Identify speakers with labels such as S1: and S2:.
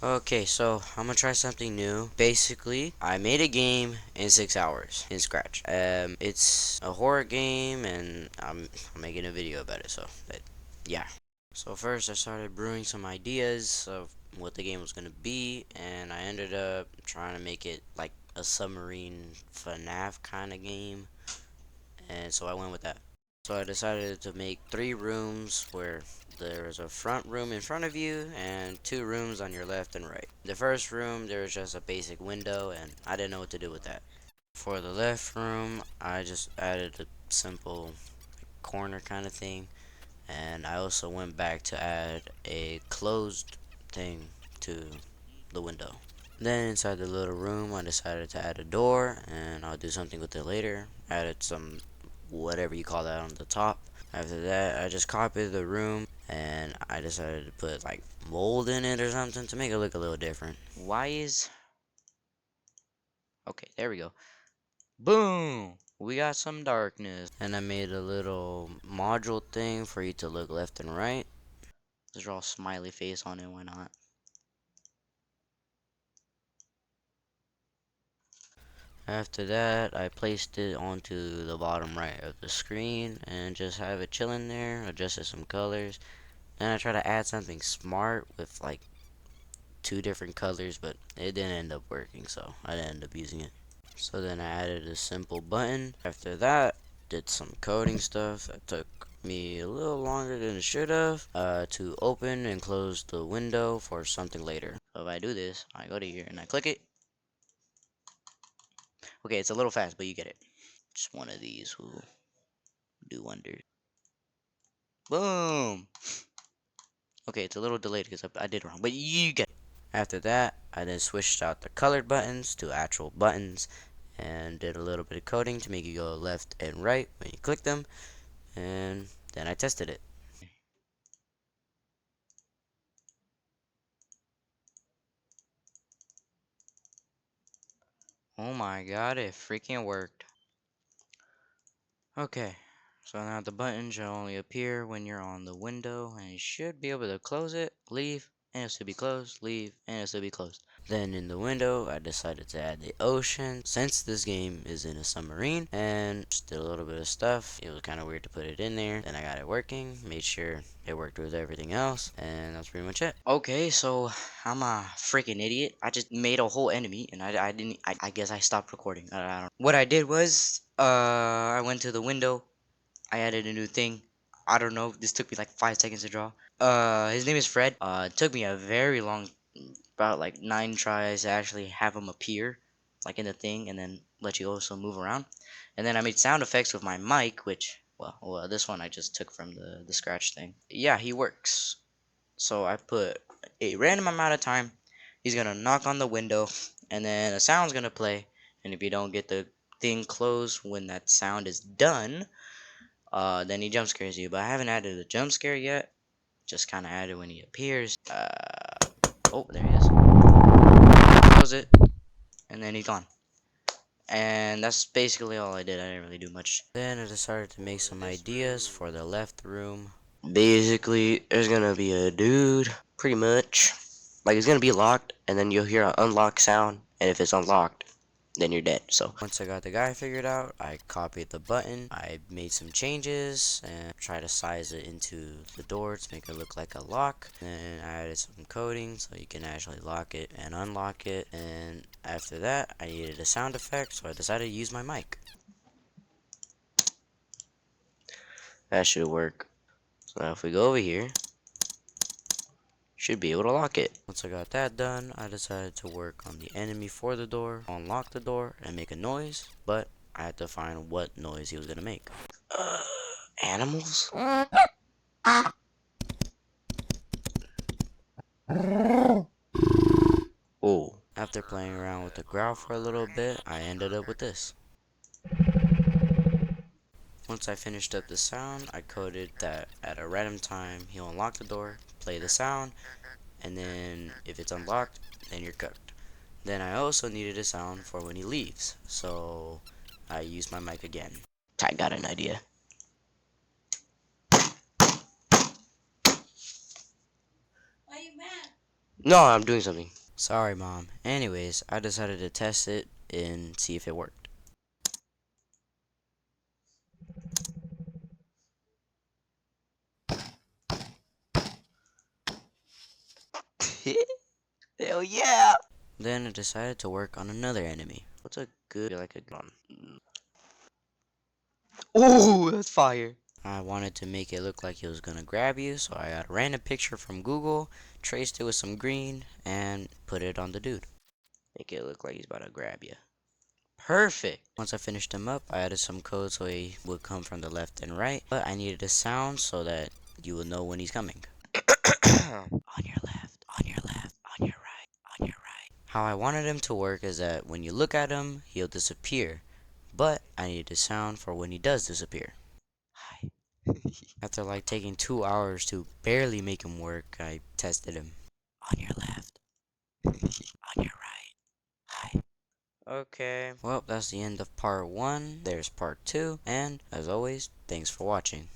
S1: Okay, so I'm gonna try something new. Basically, I made a game in 6 hours in Scratch. It's a horror game, and I'm making a video about it. So, yeah. So first, I started brewing some ideas of what the game was gonna be, and I ended up trying to make it like a submarine FNAF kind of game, and so I went with that. So I decided to make 3 rooms where there's a front room in front of you and 2 rooms on your left and right. The first room, there was just a basic window, and I didn't know what to do with that. For the left room, I just added a simple corner kind of thing, and I also went back to add a closed thing to the window. Then inside the little room, I decided to add a door, and I'll do something with it later. Added some whatever you call that on the top. After that, I just copied the room, and I decided to put like mold in it or something to make it look a little different. Why is okay? There we go. Boom! We got some darkness. And I made a little module thing for you to look left and right. Just draw a smiley face on it, why not? After that, I placed it onto the bottom right of the screen and just have it chilling there, adjusted some colors. Then I try to add something smart with like 2 different colors, but it didn't end up working, so I didn't end up using it. So then I added a simple button. After that, did some coding stuff that took me a little longer than it should have to open and close the window for something later. So if I do this, I go to here and I click it. Okay, it's a little fast, but you get it. Just one of these will do wonders. Boom! Okay, it's a little delayed because I did wrong, but you get it. After that, I then switched out the colored buttons to actual buttons and did a little bit of coding to make you go left and right when you click them, and then I tested it. Oh my god, it freaking worked. Okay, so now the button should only appear when you're on the window, and you should be able to close it, leave, and it should be closed, leave, and it should be closed. Then in the window, I decided to add the ocean. Since this game is in a submarine, and just did a little bit of stuff, it was kind of weird to put it in there. Then I got it working, made sure it worked with everything else, and that's pretty much it. Okay, so I'm a freaking idiot. I just made a whole enemy, and I didn't. I guess I stopped recording. I don't. What I did was, I went to the window. I added a new thing. I don't know. This took me like 5 seconds to draw. His name is Fred. It took me a very long, about like 9 tries to actually have him appear, like in the thing, and then let you also move around. And then I made sound effects with my mic, which, well, this one I just took from the scratch thing. Yeah, he works. So I put a random amount of time. He's gonna knock on the window, and then a sound's gonna play. And if you don't get the thing closed when that sound is done, then he jump scares you. But I haven't added a jump scare yet. Just kind of added when he appears. Oh, there he is. Close it, and then he's gone. And that's basically all I did. I didn't really do much. Then I decided to make some ideas for the left room. Basically, there's gonna be a dude, pretty much. Like, it's gonna be locked, and then you'll hear an unlock sound, and if it's unlocked, then you're dead. So once I got the guy figured out, I copied the button, I made some changes and tried to size it into the door to make it look like a lock. And I added some coding so you can actually lock it and unlock it. And after that, I needed a sound effect, so I decided to use my mic. That should work. So now if we go over here, should be able to lock it. Once I got that done, I decided to work on the enemy for the door, unlock the door, and make a noise, but I had to find what noise he was gonna make. Animals? Oh. After playing around with the growl for a little bit, I ended up with this. Once I finished up the sound, I coded that at a random time, he'll unlock the door, play the sound, and then if it's unlocked, then you're cooked. Then I also needed a sound for when he leaves, so I used my mic again. I got an idea.
S2: Why you mad? No, I'm doing something.
S1: Sorry, Mom. Anyways, I decided to test it and see if it worked.
S2: Hell yeah!
S1: Then I decided to work on another enemy.
S2: What's a good, like a gun? Oh, that's fire.
S1: I wanted to make it look like he was gonna grab you, so I got a random picture from Google, traced it with some green, and put it on the dude.
S2: Make it look like he's about to grab you.
S1: Perfect! Once I finished him up, I added some code so he would come from the left and right, but I needed a sound so that you would know when he's coming. On your left, on your left, on your right, on your right. How I wanted him to work is that when you look at him, he'll disappear, but I needed a sound for when he does disappear. Hi. After like taking 2 hours to barely make him work, I tested him. On your left, on your right. Hi. Okay. Well, that's the end of part 1. There's part 2, and as always, thanks for watching.